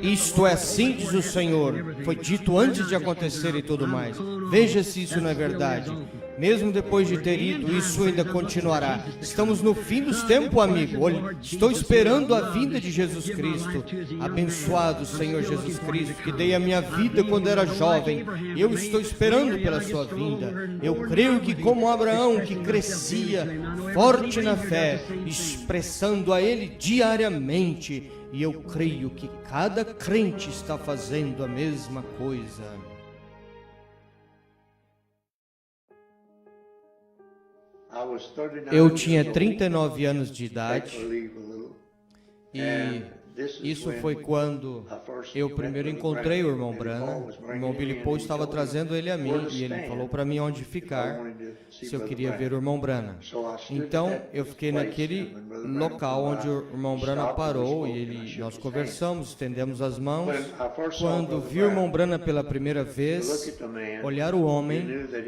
Isto é assim, diz o Senhor. Foi dito antes de acontecer e tudo mais. Veja se isso não é verdade. Mesmo depois de ter ido, isso ainda continuará. Estamos no fim dos tempos, amigo. Olha, estou esperando a vinda de Jesus Cristo. Abençoado Senhor Jesus Cristo, que dei a minha vida quando era jovem. Eu estou esperando pela sua vinda. Eu creio que como Abraão, que crescia forte na fé, expressando a Ele diariamente, e eu creio que cada crente está fazendo a mesma coisa. Eu tinha 39 anos de idade e isso foi quando eu primeiro encontrei o irmão Branham. O irmão Billy Paul estava trazendo ele a mim e ele falou para mim onde ficar, se eu queria ver o irmão Branham. Então eu fiquei naquele local onde o irmão Branham parou e nós conversamos, estendemos as mãos. Quando vi o irmão Branham pela primeira vez, olhar o homem,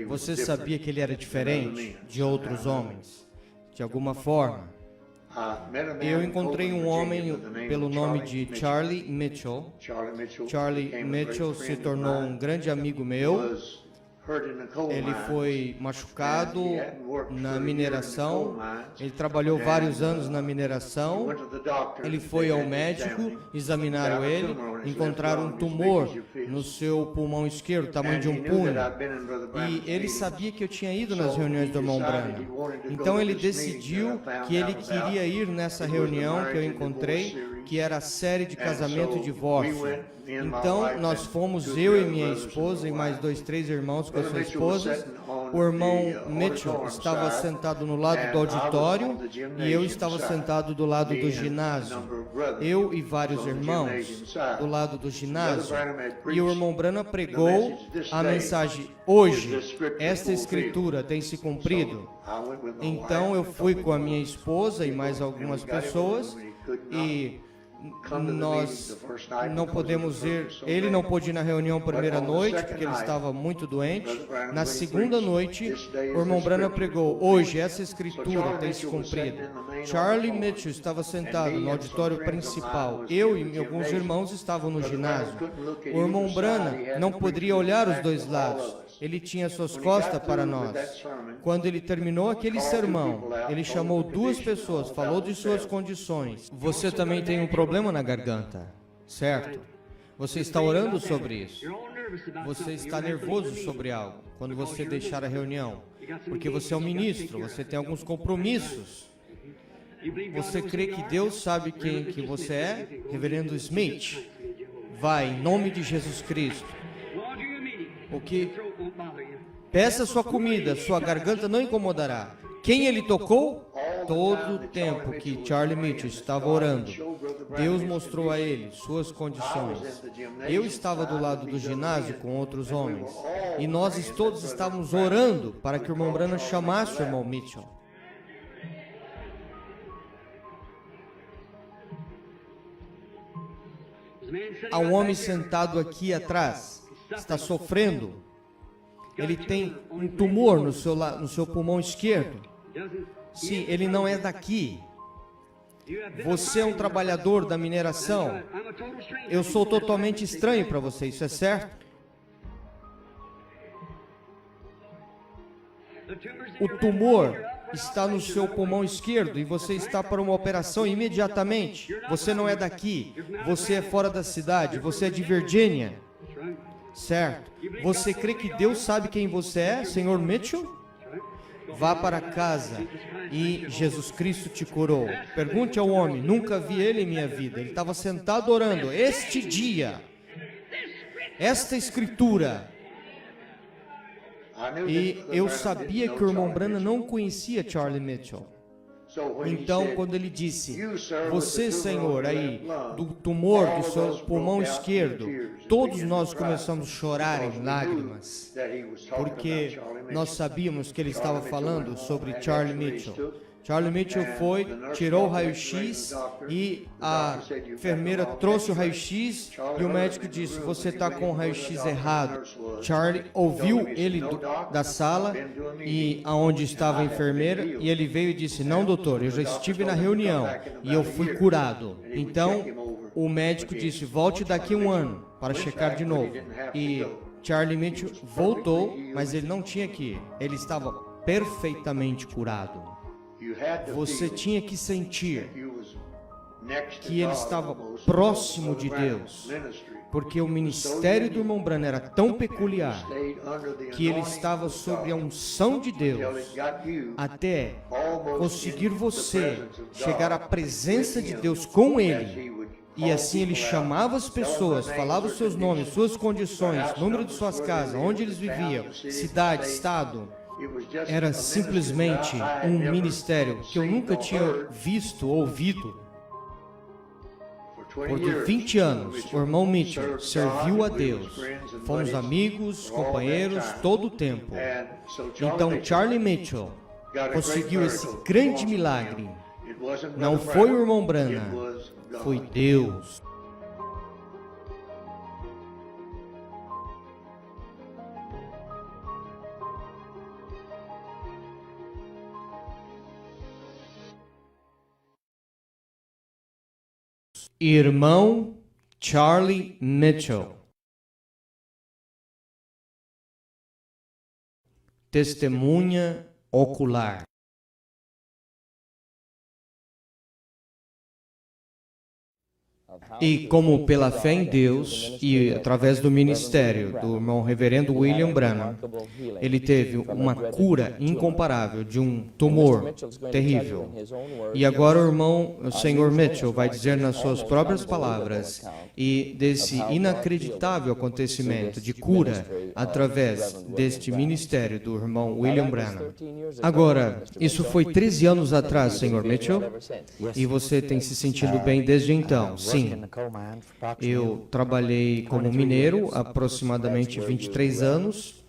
você sabia que ele era diferente de outros homens, de alguma forma. Eu encontrei um homem pelo nome de Charlie Mitchell. Charlie Mitchell se tornou um grande amigo meu. Ele foi machucado na mineração, ele trabalhou vários anos na mineração, ele foi ao médico, examinaram ele, encontraram um tumor no seu pulmão esquerdo, tamanho de um punho, e ele sabia que eu tinha ido nas reuniões do irmão Branham. Então ele decidiu que ele queria ir nessa reunião que eu encontrei, que era a série de casamento e divórcio. Então, nós fomos, eu e minha esposa, e mais 2, 3 irmãos com a sua esposa. O irmão Mitchell estava sentado no lado do auditório e eu estava sentado do lado do ginásio. Eu e vários irmãos do lado do ginásio. E o irmão Branham pregou a mensagem: hoje, esta escritura tem se cumprido. Então, eu fui com a minha esposa e mais algumas pessoas e nós não podemos ir, ele não pôde ir na reunião primeira noite, porque ele estava muito doente. Na segunda noite, o irmão Branham pregou: hoje essa escritura tem se cumprido. Charlie Mitchell estava sentado no auditório principal. Eu e alguns irmãos estavam no ginásio. O irmão Branham não poderia olhar os dois lados. Ele tinha suas costas para nós. Quando ele terminou aquele sermão, ele chamou 2 pessoas, falou de suas condições. Você também tem um problema na garganta, certo? Você está orando sobre isso. Você está nervoso sobre algo quando você deixar a reunião, porque você é um ministro, você tem alguns compromissos. Você crê que Deus sabe quem que você é? Reverendo Smith, vai em nome de Jesus Cristo. O que peça sua comida, sua garganta não incomodará. Quem ele tocou? Todo o tempo que Charlie Mitchell estava orando, Deus mostrou a ele suas condições. Eu estava do lado do ginásio com outros homens e nós todos estávamos orando para que o irmão Branham chamasse o irmão Mitchell. Há um homem sentado aqui atrás, está sofrendo. Ele tem um tumor no seu pulmão esquerdo. Sim, ele não é daqui. Você é um trabalhador da mineração. Eu sou totalmente estranho para você, isso é certo? O tumor está no seu pulmão esquerdo e você está para uma operação imediatamente. Você não é daqui. Você é fora da cidade. Você é de Virgínia. Certo? Você crê que Deus sabe quem você é, Senhor Mitchell? Vá para casa e Jesus Cristo te curou. Pergunte ao homem, nunca vi ele em minha vida. Ele estava sentado orando. Este dia, esta escritura. E eu sabia que o irmão Branham não conhecia Charlie Mitchell. Então, quando ele disse, você, Senhor, aí, do tumor do seu pulmão esquerdo, todos nós começamos a chorar em lágrimas, porque nós sabíamos que ele estava falando sobre Charlie Mitchell. Charlie Mitchell foi, tirou o raio-x e a enfermeira trouxe o raio-x e o médico disse, você está com o raio-x errado. Charlie ouviu ele da sala e aonde estava a enfermeira e ele veio e disse, não doutor, eu já estive na reunião e eu fui curado. Então o médico disse, volte daqui 1 ano para checar de novo. E Charlie Mitchell voltou, mas ele não tinha que ir. Ele estava perfeitamente curado. Você tinha que sentir que ele estava próximo de Deus, porque o ministério do irmão Branham era tão peculiar que ele estava sob a unção de Deus até conseguir você chegar à presença de Deus com ele. E assim ele chamava as pessoas, falava os seus nomes, suas condições, número de suas casas, onde eles viviam, cidade, estado. Era simplesmente um ministério que eu nunca tinha visto, ouvido. Por 20 anos, o irmão Mitchell serviu a Deus. Fomos amigos, companheiros, todo o tempo. Então, Charlie Mitchell conseguiu esse grande milagre. Não foi o irmão Branham, foi Deus. Irmão Charlie Mitchell. Testemunha ocular. E como pela fé em Deus e através do ministério do irmão reverendo William Branham, ele teve uma cura incomparável de um tumor terrível. E agora o senhor Mitchell vai dizer nas suas próprias palavras e desse inacreditável acontecimento de cura através deste ministério do irmão William Branham. Agora, isso foi 13 anos atrás, senhor Mitchell, e você tem se sentido bem desde então. Sim. Eu trabalhei como mineiro aproximadamente 23 anos.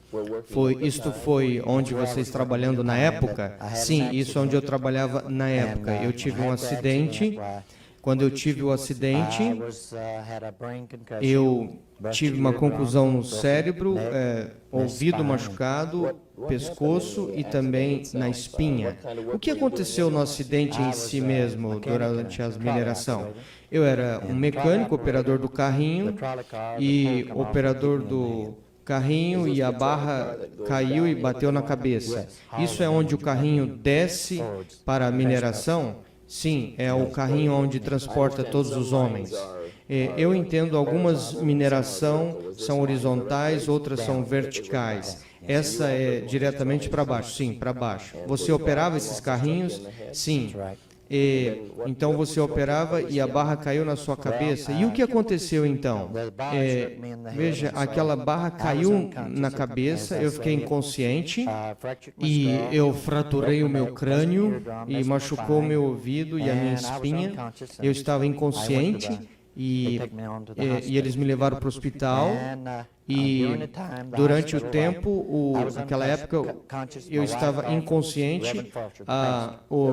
Isto foi onde vocês trabalhando na época? Sim, isso é onde eu trabalhava na época. Eu tive um acidente. Quando eu tive o acidente, eu tive uma contusão no cérebro, ouvido machucado, pescoço e também na espinha. O que aconteceu no acidente em si mesmo durante a mineração? Eu era um mecânico, operador do carrinho, e operador do carrinho e a barra caiu e bateu na cabeça. Isso é onde o carrinho desce para a mineração? Sim, é o carrinho onde transporta todos os homens. Eu entendo, algumas mineração são horizontais, outras são verticais. Essa é diretamente para baixo, sim, para baixo. Você operava esses carrinhos? Sim. Então você operava e a barra caiu na sua cabeça. E o que aconteceu então? Veja, aquela barra caiu na cabeça, eu fiquei inconsciente e eu fraturei o meu crânio e machucou o meu ouvido e a minha espinha. Eu estava inconsciente e eles me levaram para o hospital. E durante o tempo, naquela época, eu estava inconsciente.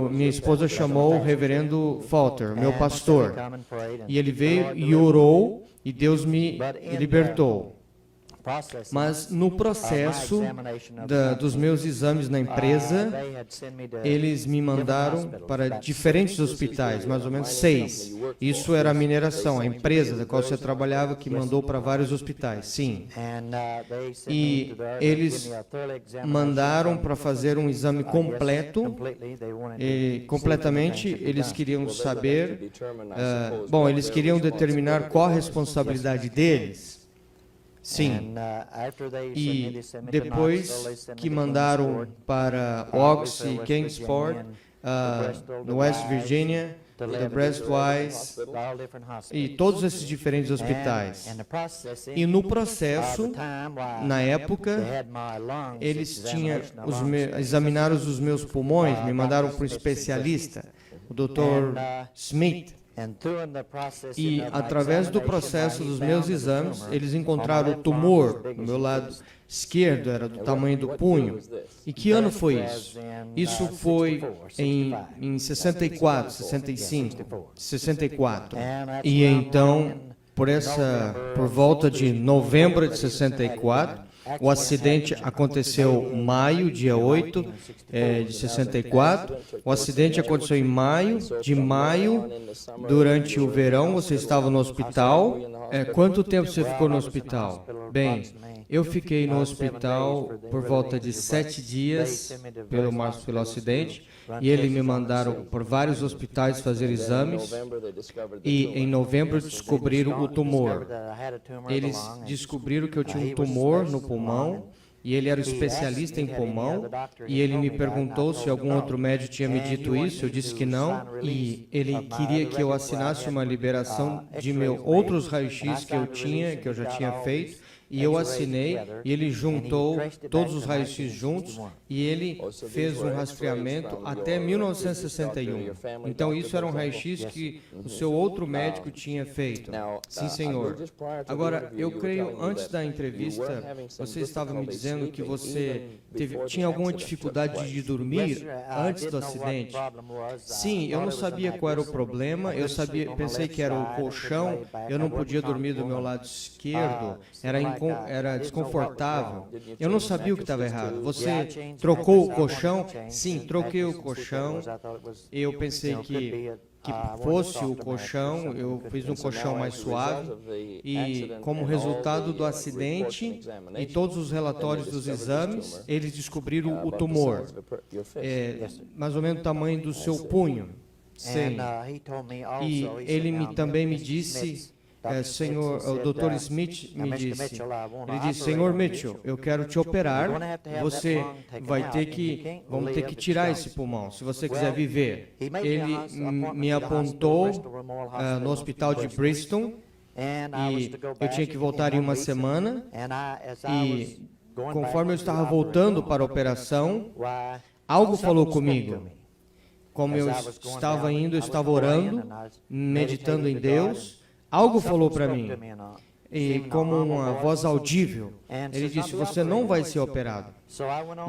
Minha esposa chamou o reverendo Falter, meu pastor, e ele veio e orou e Deus me libertou. Mas no processo dos meus exames na empresa, eles me mandaram para diferentes hospitais, mais ou menos 6. Isso era a mineração, a empresa da qual você trabalhava, que mandou para vários hospitais, sim. E eles mandaram para fazer um exame completo, e completamente eles queriam saber, eles queriam determinar qual a responsabilidade deles. Sim, e depois que mandaram para Oxy, Kingsport, no West Virginia, the Breastwise, e todos esses diferentes hospitais. E no processo, na época, eles examinaram os meus pulmões, me mandaram para um especialista, o Dr. Smith. E, através do processo dos meus exames, eles encontraram o tumor no meu lado esquerdo, era do tamanho do punho. E que ano foi isso? Isso foi em 64, 65, 64. E então, por volta de novembro de 64, o acidente aconteceu em maio, dia 8 de 64. O acidente aconteceu em maio. De maio, durante o verão, você estava no hospital. Quanto tempo você ficou no hospital? Bem, eu fiquei no hospital por volta de 7 dias pelo acidente. E eles me mandaram por vários hospitais fazer exames. E em novembro descobriram o tumor. Eles descobriram que eu tinha um tumor no pulmão. E ele era um especialista em pulmão. E ele me perguntou se algum outro médico tinha me dito isso. Eu disse que não. E ele queria que eu assinasse uma liberação de outros raios-x que eu já tinha feito. E eu assinei, e ele juntou todos os raios-x juntos, e ele fez um rastreamento até 1961. Então, isso era um raio-x que o seu outro médico tinha feito. Sim, senhor. Agora, eu creio, antes da entrevista, você estava me dizendo que você tinha alguma dificuldade de dormir antes do acidente. Sim, eu não sabia qual era o problema, pensei que era o colchão, eu não podia dormir do meu lado esquerdo, era desconfortável. Eu não sabia o que estava errado. Você trocou o colchão? Sim, troquei o colchão. Eu pensei que fosse o colchão, eu fiz um colchão mais suave. E como resultado do acidente e todos os relatórios dos exames, eles descobriram o tumor. Mais ou menos o tamanho do seu punho. Sim. E ele também me disse... o Dr. Smith me disse, ele disse, Senhor Mitchell, eu quero te operar, você vamos ter que tirar esse pulmão, se você quiser viver. Ele me apontou no hospital de Bristol, e eu tinha que voltar em uma semana, e conforme eu estava voltando para a operação, algo falou comigo. Como eu estava indo, eu estava orando, meditando em Deus, algo falou para mim, e como uma voz audível, ele disse, você não vai ser operado.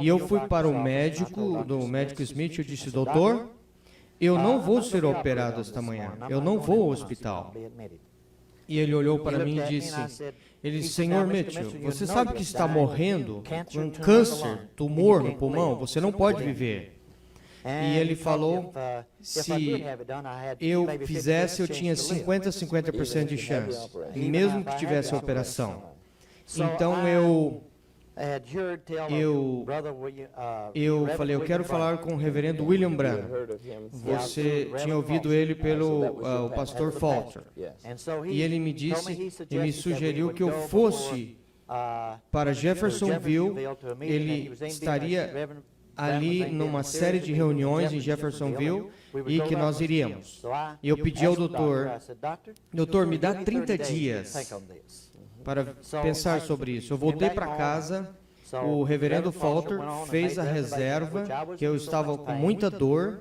E eu fui para o médico, do médico Smith, eu disse, doutor, eu não vou ser operado esta manhã, eu não vou ao hospital. E ele olhou para mim e disse, Senhor Mitchell, você sabe que está morrendo com câncer, tumor no pulmão, você não pode viver. E ele falou, se eu fizesse, eu tinha 50% de chance, mesmo que tivesse a operação. Então eu falei, eu quero falar com o reverendo William Branham. Você tinha ouvido ele pelo o pastor Falter. E ele me disse, e me sugeriu que eu fosse para Jeffersonville. Ele estaria ali numa série de reuniões em Jeffersonville e que nós iríamos. E eu pedi ao doutor, me dá 30 dias para pensar sobre isso. Eu voltei para casa, o reverendo Falter fez a reserva, que eu estava com muita dor,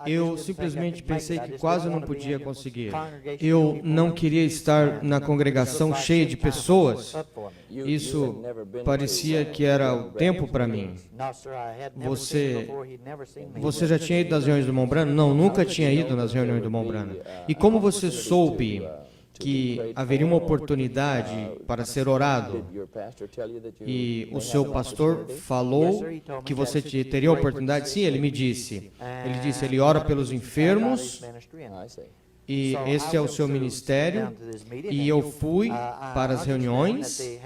eu simplesmente pensei que quase não podia conseguir. Eu não queria estar na congregação cheia de pessoas. Isso parecia que era o tempo para mim. Você já tinha ido nas reuniões do Irmão Branham? Não, nunca tinha ido nas reuniões do Irmão Branham. E como você soube que haveria uma oportunidade para ser orado, e o seu pastor falou que você teria oportunidade? Sim, ele me disse. Ele disse, ele ora pelos enfermos, e este é o seu ministério, e eu fui para as reuniões,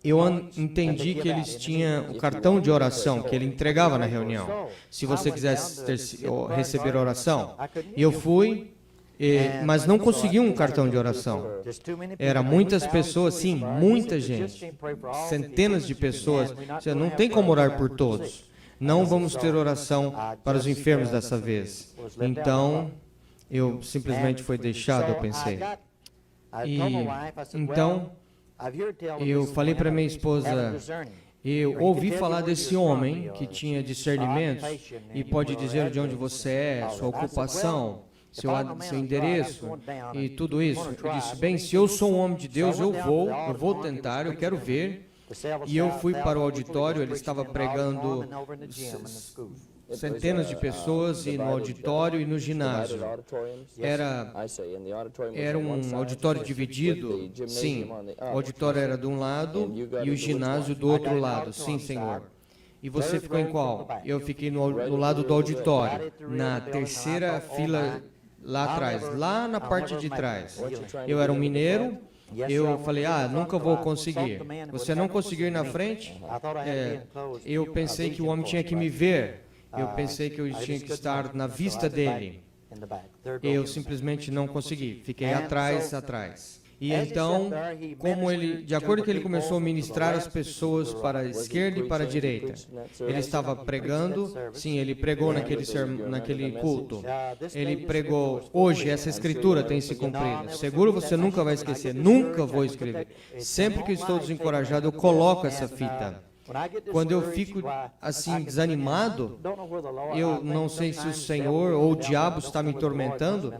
eu entendi que eles tinham o cartão de oração, que ele entregava na reunião, se você quisesse receber oração. E eu fui, mas não consegui um cartão de oração. Era muitas pessoas, sim, muita gente, centenas de pessoas, você não tem como orar por todos. Não vamos ter oração para os enfermos dessa vez. Então... eu simplesmente fui deixado, eu pensei. E então, eu falei para minha esposa, eu ouvi falar desse homem que tinha discernimento e pode dizer de onde você é, sua ocupação. seu endereço e tudo isso. Eu disse, bem, se eu sou um homem de Deus, eu vou tentar, eu quero ver. E eu fui para o auditório, ele estava pregando centenas de pessoas e no auditório e no ginásio. Era um auditório dividido? Sim. O auditório era de um lado e o ginásio do outro lado. Sim, Senhor. E você ficou em qual? Eu fiquei no lado do auditório, na terceira fila lá atrás, lá na parte de trás. Eu era um mineiro. Eu falei, nunca vou conseguir. Você não conseguiu ir na frente? Eu pensei que o homem tinha que me ver. Eu pensei que eu tinha que estar na vista dele. Eu simplesmente não consegui. Fiquei atrás. E então, de acordo com que ele começou a ministrar as pessoas para a esquerda e para a direita, ele estava pregando, sim, ele pregou naquele culto. Ele pregou, hoje essa escritura tem se cumprido. Seguro você nunca vai esquecer, nunca vou escrever. Sempre que estou desencorajado, eu coloco essa fita. Quando eu fico assim desanimado, eu não sei se o Senhor ou o diabo está me tormentando,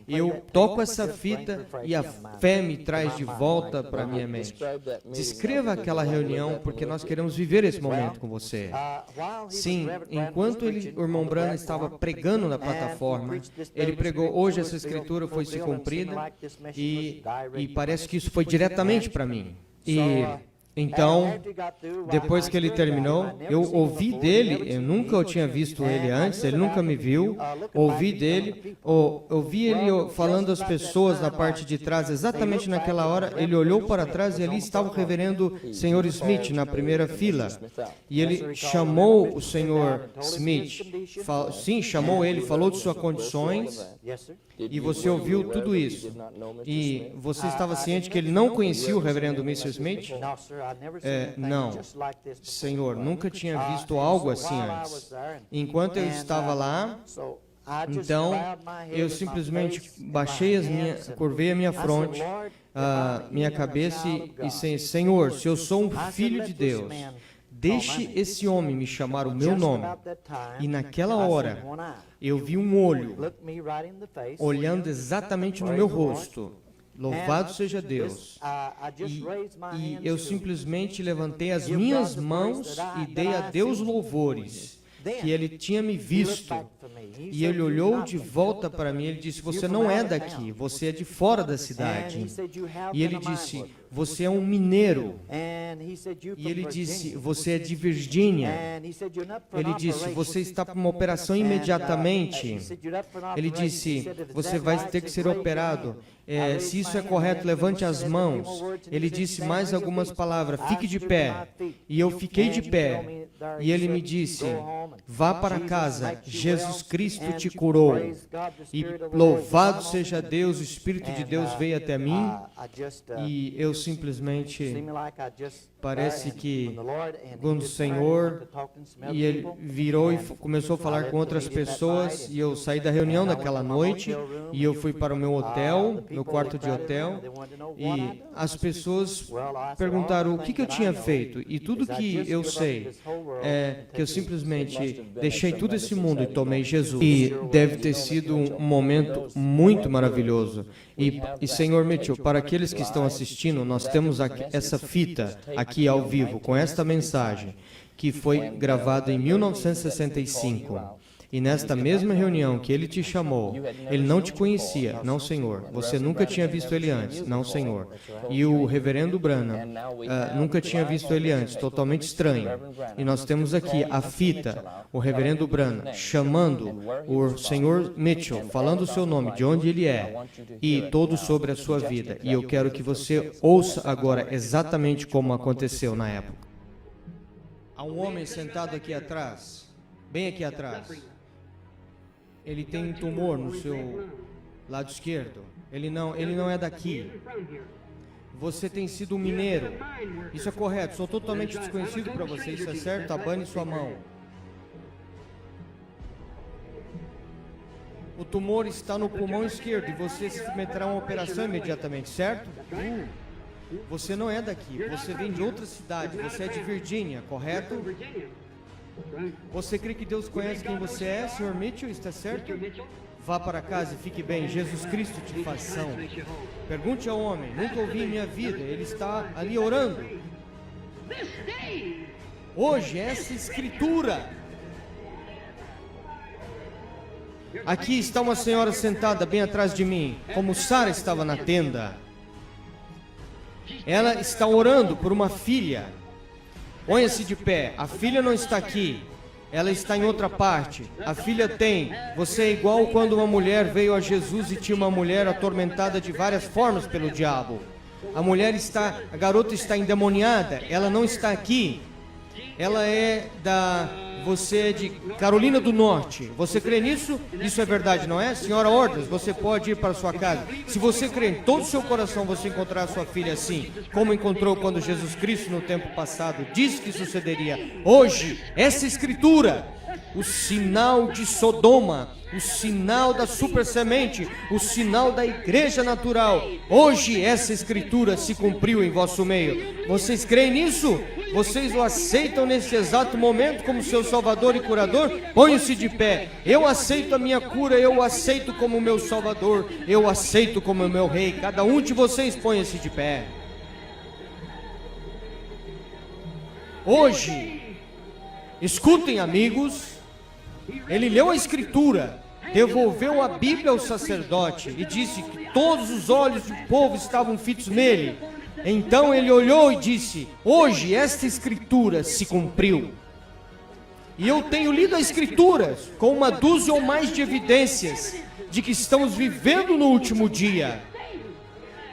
eu toco essa fita e a fé me traz de volta para a minha mente. Descreva aquela reunião, porque nós queremos viver esse momento com você. Sim, enquanto o irmão Branham estava pregando na plataforma, ele pregou, hoje essa escritura foi se cumprida, e parece que isso foi diretamente para mim. Então, depois que ele terminou, eu ouvi dele, eu nunca tinha visto ele antes, ele nunca me viu, ouvi dele, ouvi ele falando às pessoas na parte de trás, exatamente naquela hora, ele olhou para trás e ali estava o reverendo Sr. Smith na primeira fila, e ele chamou o Sr. Smith, sim, chamou ele, falou de suas condições, e você ouviu tudo isso, e você estava ciente que ele não conhecia o reverendo Mr. Smith? Não, Senhor, nunca tinha visto algo assim antes. Enquanto eu estava lá, então, eu simplesmente curvei a minha fronte, minha cabeça e disse, Senhor, se eu sou um filho de Deus, deixe esse homem me chamar o meu nome. E naquela hora, eu vi um olho olhando exatamente no meu rosto. Louvado seja Deus. E eu simplesmente levantei as minhas mãos e dei a Deus louvores, que ele tinha me visto. E ele olhou de volta para mim e ele disse, você não é daqui, você é de fora da cidade. E ele disse, você é um mineiro. E ele disse, você é de Virgínia. Ele disse, você está para uma operação imediatamente. Ele disse, você vai ter que ser operado. Se isso é correto, levante as mãos. Ele disse mais algumas palavras, fique de pé. E eu fiquei de pé. E ele me disse, vá para casa, Jesus Cristo te curou. E louvado seja Deus, o Espírito de Deus veio até mim. E eu simplesmente, parece que quando o Senhor, e ele virou e começou a falar com outras pessoas, e eu saí da reunião naquela noite, e eu fui para o meu hotel, meu quarto de hotel, e as pessoas perguntaram o que eu tinha feito, e tudo que eu sei é que eu simplesmente deixei todo esse mundo e tomei Jesus. E deve ter sido um momento muito maravilhoso. E Senhor Mitchell, para aqueles que estão assistindo, nós temos essa fita aqui ao vivo, com esta mensagem, que foi gravada em 1965. E nesta mesma reunião que ele te chamou, ele não te conhecia, não, Senhor. Você nunca tinha visto ele antes, não, Senhor. E o reverendo Branham nunca tinha visto ele antes, totalmente estranho. E nós temos aqui a fita, o reverendo Branham chamando o Senhor Mitchell, falando o seu nome, de onde ele é, e todo sobre a sua vida. E eu quero que você ouça agora exatamente como aconteceu na época. Há um homem sentado aqui atrás, bem aqui atrás. Ele tem um tumor no seu lado esquerdo. Ele não é daqui. Você tem sido um mineiro. Isso é correto. Sou totalmente desconhecido para você. Isso é certo? Abane sua mão. O tumor está no pulmão esquerdo e você se submeterá a uma operação imediatamente, certo? Você não é daqui. Você vem de outra cidade. Você é de Virgínia, correto? Você crê que Deus conhece quem você é, Sr. Mitchell? Está certo? Vá para casa e fique bem. Jesus Cristo te faz são. Pergunte ao homem. Nunca ouvi em minha vida. Ele está ali orando. Hoje, essa escritura. Aqui está uma senhora sentada bem atrás de mim, como Sara estava na tenda. Ela está orando por uma filha. Ponha-se de pé. A filha não está aqui. Ela está em outra parte. A filha tem. Você é igual quando uma mulher veio a Jesus e tinha uma mulher atormentada de várias formas pelo diabo. A garota está endemoniada. Ela não está aqui. Ela é você é de Carolina do Norte. Você crê nisso? Isso é verdade, não é? Senhora Ordens, você pode ir para sua casa. Se você crê em todo o seu coração, você encontrar sua filha assim, como encontrou quando Jesus Cristo no tempo passado disse que sucederia. Hoje, essa escritura, o sinal de Sodoma, o sinal da super semente, o sinal da igreja natural. Hoje essa escritura se cumpriu em vosso meio. Vocês creem nisso? Vocês o aceitam nesse exato momento como seu Salvador e curador? Ponham-se de pé. Eu aceito a minha cura, eu o aceito como meu Salvador, eu o aceito como meu Rei. Cada um de vocês ponha-se de pé. Hoje, escutem, amigos, ele leu a escritura, devolveu a Bíblia ao sacerdote e disse que todos os olhos do povo estavam fitos nele. Então ele olhou e disse: hoje esta escritura se cumpriu. E eu tenho lido a escritura com uma dúzia ou mais de evidências de que estamos vivendo no último dia.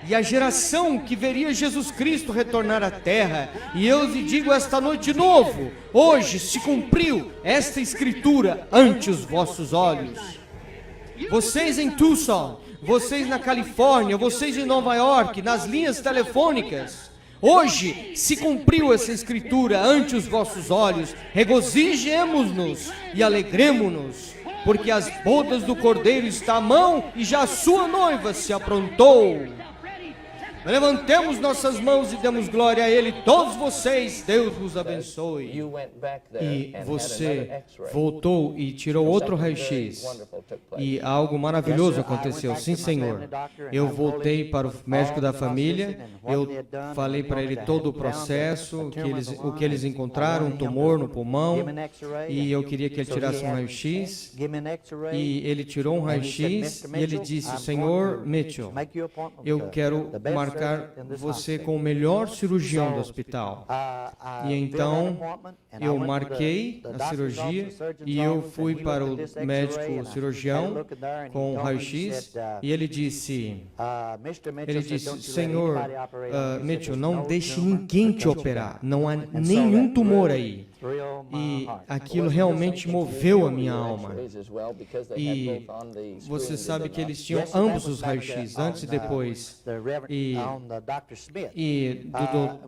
E a geração que veria Jesus Cristo retornar à terra. E eu lhe digo esta noite de novo: hoje se cumpriu esta escritura ante os vossos olhos. Vocês em Tucson, vocês na Califórnia, vocês em Nova York, nas linhas telefônicas, hoje se cumpriu essa escritura ante os vossos olhos. Regozijemo-nos e alegremo-nos, porque as bodas do Cordeiro estão à mão e já a sua noiva se aprontou. Levantemos nossas mãos e demos glória a Ele. Todos vocês, Deus vos abençoe. E você voltou e tirou outro raio-x. E algo maravilhoso aconteceu. Sim, Senhor. Eu voltei para o médico da família. Eu falei para ele todo o processo, o que eles encontraram, um tumor no pulmão. E eu queria que ele tirasse um raio-x. E ele tirou um raio-x e ele disse: Senhor Mitchell, eu quero marcar você com o melhor cirurgião do hospital. E então eu marquei a cirurgia e eu fui para o médico cirurgião com o raio-x e ele disse: Senhor Mitchell, não deixe ninguém te operar, não há nenhum tumor aí. E aquilo realmente moveu a minha alma. E você sabe que eles tinham ambos os raios-x, antes e depois. E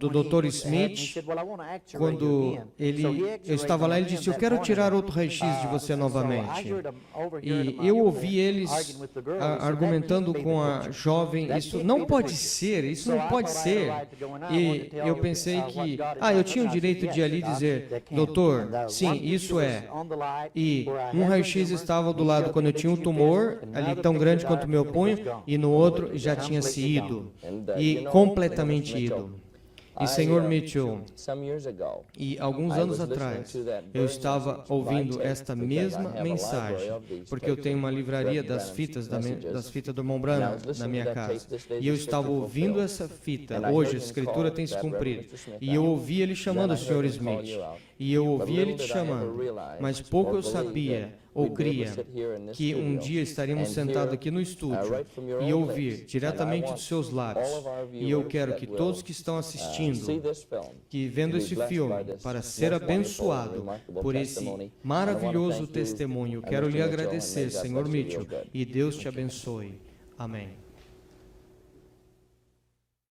do Dr. Smith, quando eu estava lá, ele disse: eu quero tirar outro raio-x de você novamente. E eu ouvi eles argumentando com a jovem: isso não pode ser, isso não pode ser. E eu pensei que, eu tinha o direito de ali dizer: doutor, sim, isso é. E um raio-x estava do lado quando eu tinha um tumor, ali tão grande quanto o meu punho, e no outro já tinha se ido. E completamente ido. E Senhor Mitchell, e alguns anos atrás, eu estava ouvindo esta mesma mensagem, porque eu tenho uma livraria das fitas do irmão Branham na minha casa, e eu estava ouvindo essa fita. Hoje a escritura tem se cumprido, e eu ouvi ele chamando o Sr. Smith, e eu ouvi ele te chamando, mas pouco eu sabia ou cria que um dia estaríamos sentados aqui no estúdio e ouvir diretamente dos seus lábios. E eu quero que todos que estão assistindo, que vendo esse filme, para ser abençoado por esse maravilhoso testemunho, quero lhe agradecer, Senhor Mitchell, e Deus te abençoe. Amém.